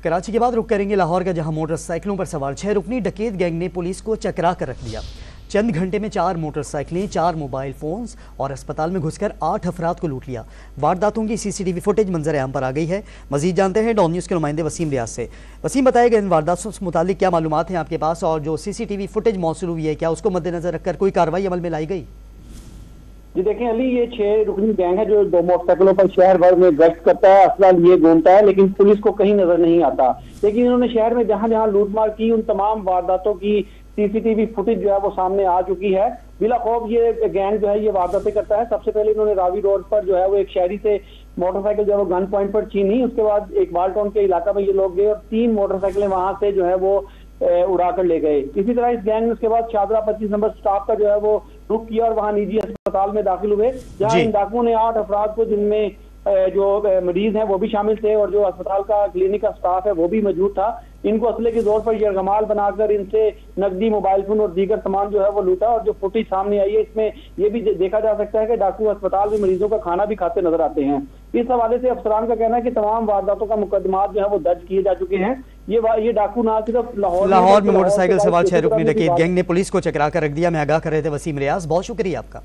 कराची के बाद रुक करेंगे लाहौर का, जहां मोटरसाइकिलों पर सवार 6 रुकनी डकैत गैंग ने पुलिस को चकरा कर रख दिया। चंद घंटे में 4 मोटरसाइकिलें, 4 मोबाइल फोन्स और अस्पताल में घुसकर 8 अफराद को लूट लिया। वारदातों की सीसीटीवी फुटेज मंजर आम पर आ गई है। मजीद जानते हैं डॉन न्यूज़ के नुमाइंदे वसीम रियाज से। वसीम, बताएगा इन वारदातों से मुतालिक क्या मालूमात हैं आपके पास, और जो सीसीटीवी फुटेज मौसूल हुई है क्या उसको मद्देनजर रखकर कोई कार्रवाई अमल में लाई गई? जी देखें अली, ये 6 रुकनी गैंग है जो 2 मोटरसाइकिलों पर शहर भर में गश्त करता है, असला लिए घूमता है, लेकिन पुलिस को कहीं नजर नहीं आता। लेकिन इन्होंने शहर में जहां जहां लूटमार की उन तमाम वारदातों की सीसीटीवी फुटेज जो है वो सामने आ चुकी है। बिला खौफ ये गैंग जो है ये वारदातें करता है। सबसे पहले इन्होंने रावी रोड पर जो है वो एक शहरी से मोटरसाइकिल जो है वो गन पॉइंट पर छीनी। उसके बाद एक बालटाउन के इलाका में ये लोग गए और 3 मोटरसाइकिलें वहां से जो है वो उड़ा कर ले गए। इसी तरह इस गैंग ने उसके बाद शादरा 25 नंबर स्टाफ का जो है वो रुक किया और वहां निजी अस्पताल में दाखिल हुए, जहां इन डाकुओं ने 8 अफराद को, जिनमें जो मरीज हैं वो भी शामिल थे और जो अस्पताल का क्लिनिक का स्टाफ है वो भी मौजूद था, इनको असले के जोर पर यरगमाल बनाकर इनसे नकदी, मोबाइल फोन और दीगर सामान जो है वो लूटा। और जो फुटेज सामने आई है इसमें ये भी देखा जा सकता है कि डाकू अस्पताल में मरीजों का खाना भी खाते नजर आते हैं। इस हवाले से अफसरान का कहना है कि तमाम वारदातों का मुकदमा जो है वो दर्ज किए जा चुके हैं। ये डाकू ना सिर्फ लाहौर में मोटरसाइकिल सवार 6 रुकनी डकैत गैंग ने पुलिस को चकरा कर रख दिया। मैं आगाह कर रहे थे वसीम रियाज, बहुत शुक्रिया आपका।